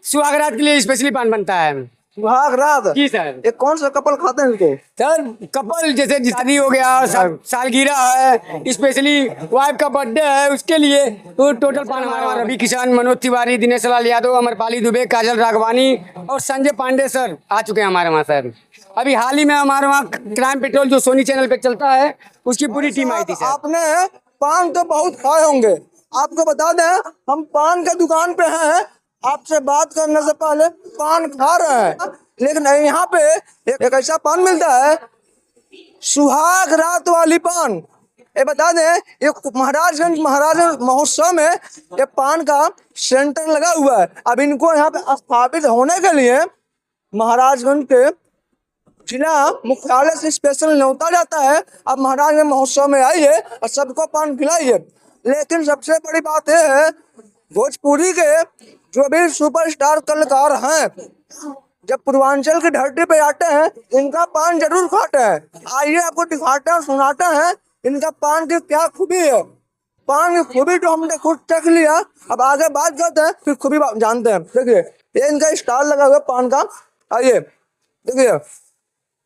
सुहागरात के लिए स्पेशली पान बनता है। सुहाग रात। जी सर। ये कौन सा कपल खाते हैं इनको? सर कपल जैसे शादी हो गया, सालगिरह है, स्पेशली वाइफ का बर्थडे है, उसके लिए तो टोटल पान हमारा रवि किशन, मनोज तिवारी, दिनेश लाल यादव, अमरपाली दुबे, काजल राघवानी और संजय पांडे सर आ चुके हैं हमारे वहाँ सर। अभी हाल ही में हमारे वहाँ क्राइम पेट्रोल जो सोनी चैनल पे चलता है उसकी पूरी टीम आई थी सर। आपने पान तो बहुत खाए होंगे, आपको बता दें हम पान के दुकान पे हैं, आपसे बात करने से पहले पान खा रहे हैं, लेकिन यहाँ पे एक ऐसा पान मिलता है सुहाग रात वाली पान। ये बता दें ये महाराजगंज महोत्सव में ये पान का सेंटर लगा हुआ है। अब इनको यहाँ पे स्थापित होने के लिए महाराजगंज के जिला मुख्यालय से स्पेशल न्योता जाता है। अब महाराजगंज महोत्सव में आइए और सबको पान खिलाइए। लेकिन सबसे बड़ी बात यह है भोजपुरी के जो भी सुपरस्टार कलाकार हैं जब पूर्वांचल की धरती पे आते हैं इनका पान जरूर खाते हैं। आइए आपको दिखाते हैं, सुनाते हैं इनका पान की क्या खूबी है। पान की खूबी तो हमने खुद चख लिया, अब आगे बात करते हैं फिर खूबी जानते हैं। देखिए ये इनका स्टार लगा हुआ है पान का। आइए देखिए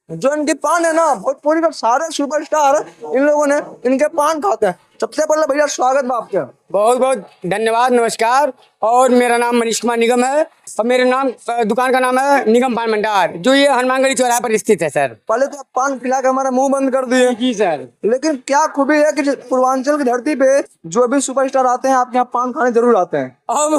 जो इनकी पान है ना भोजपुरी के सारे सुपरस्टार इन लोगों ने इनके पान खाते हैं। सबसे पहले भैया स्वागत है आपके। बहुत बहुत धन्यवाद, नमस्कार। और मेरा नाम मनीष कुमार निगम है और मेरे नाम दुकान का नाम है निगम पान भंडार, जो ये हनुमानगढ़ी चौराहे पर स्थित है सर। पहले तो आप पान खिला के हमारा मुंह बंद कर दिए। जी सर। लेकिन क्या खूबी है कि पूर्वांचल की धरती पे जो भी सुपरस्टार आते हैं आपके यहाँ पान खाने जरूर आते हैं। अब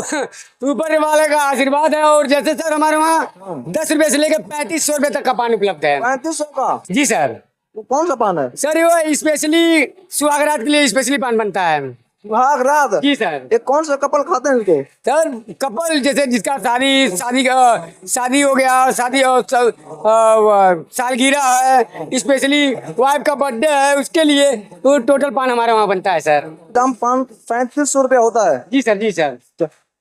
ऊपर वाले का आशीर्वाद है। और जैसे सर हमारे वहाँ 10 रुपए से लेकर 3500 रुपए तक का पान उपलब्ध है। 3500 का? जी सर। वो कौन सा पान है? सर ये स्पेशली सुहागरात के लिए स्पेशली पान बनता है। सुहाग रात? जी सर। ये कौन सा कपल खाते हैं इनको? सर कपल जैसे जिसका शादी हो गया, सालगिरह है, स्पेशली वाइफ का बर्थडे है, उसके लिए तो टोटल पान हमारे वहाँ बनता है सर। दाम पान 3500 रुपया होता है? जी सर। जी सर।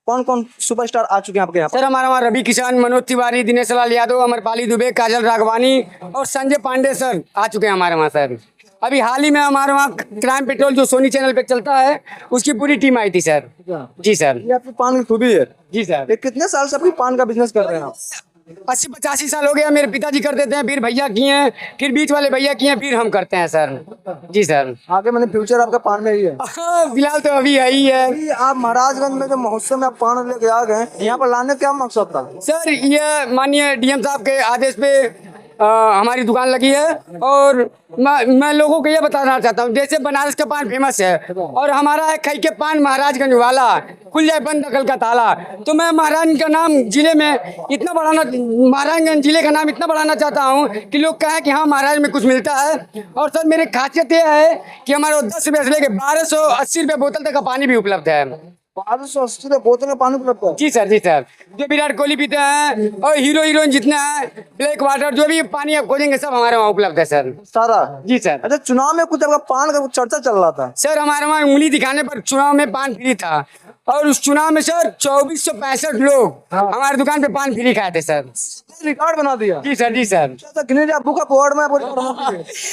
कौन कौन सुपरस्टार आ चुके हैं आपके यहाँ? सर हमारा वहाँ रवि किशन, मनोज तिवारी, दिनेश लाल यादव, अमरपाली दुबे, काजल राघवानी और संजय पांडे सर आ चुके हैं हमारे वहाँ सर। अभी हाल ही में हमारे वहाँ क्राइम पेट्रोल जो सोनी चैनल पे चलता है उसकी पूरी टीम आई थी सर। जी सर। ये आपकी पान की खूबी है? जी सर। ये कितने साल से आपकी पान का बिजनेस कर रहे हैं आप? 80-85 साल हो गया। मेरे पिताजी कर देते हैं, फिर भैया किए हैं, फिर बीच वाले भैया किए हैं, फिर हम करते हैं सर। जी सर। आगे मैंने फ्यूचर आपका पान में ही है? फिलहाल तो अभी है ही है। अभी आप महाराजगंज में जो महोत्सव में आप पान लेके आ गए, यहाँ पर लाने का क्या मकसद था? सर ये माननीय डीएम साहब के आदेश पे हमारी दुकान लगी है और मैं लोगों को ये बताना चाहता हूँ जैसे बनारस का पान फेमस है और हमारा है खई के पान महाराजगंज वाला, खुल जाए बंद दखल का ताला। तो मैं महाराजगंज का नाम जिले में इतना बढ़ाना, महाराजगंज जिले का नाम इतना बढ़ाना चाहता हूँ कि लोग कहें कि हाँ महाराज में कुछ मिलता है। और सर मेरी खासियत ये है कि हमारे 10 रुपये से लेकर 1280 रुपये बोतल तक का पानी भी उपलब्ध है। 1280 रुपये बोतल में पानी उपलब्ध है? जी सर। जी सर। जो विराट कोहली पीते हैं और हीरो हीरोइन जितने हैं, ब्लैक वाटर जो भी पानी आप खोजेंगे सब हमारे वहाँ उपलब्ध है सर। सारा? जी सर। अच्छा चुनाव में कुछ आपका पान का कुछ चर्चा चल रहा था? सर हमारे वहाँ उंगली दिखाने पर चुनाव में पान फ्री था और उस चुनाव में सर 2465 लोग हमारे दुकान पे पान फ्री खाए थे सर। रिकॉर्ड बना दिया? जी सर। जी सर।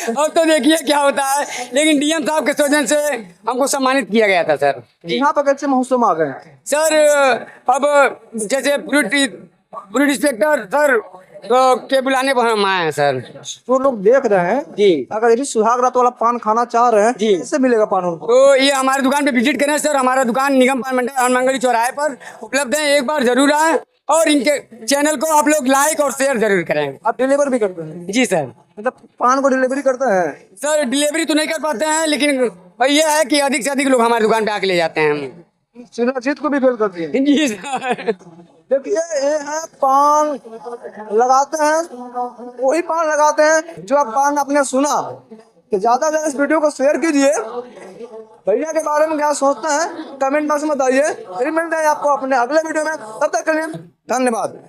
अब तो देखिए क्या होता है, लेकिन डीएम साहब के सौजन से हमको सम्मानित किया गया था सर। यहाँ पर कैसे महोत्सव में आ गए सर? अब जैसे पुलिस इंस्पेक्टर सर के बुलाने पर हम आए हैं सर। जो लोग देख रहे हैं जी, अगर यदि सुहाग रात वाला पान खाना चाह रहे हैं जी, कैसे मिलेगा पान उनको? तो ये हमारे दुकान पे विजिट करें सर। हमारा दुकान निगम पान भंडार हनुमानगढ़ी चौराहे पर उपलब्ध है, एक बार जरूर आए और इनके चैनल को आप लोग लाइक और शेयर जरूर करें। आप डिलीवर भी करते हैं? जी सर। मतलब पान को डिलीवरी करते हैं? सर डिलीवरी तो नहीं कर पाते हैं, लेकिन ये है कि अधिक से अधिक लोग हमारे दुकान पे आके ले जाते हैं हम। शिलाजीत को भी फेल करती है? जी सर। देखिए ये है पान लगाते हैं, वही पान लगाते हैं जो आप पान आपने सुना। तो ज्यादा से इस वीडियो को शेयर कीजिए। भैया के बारे में क्या सोचते हैं कमेंट बॉक्स में बताइए। फिर मिलते हैं आपको अपने अगले वीडियो में, तब तक के लिए धन्यवाद।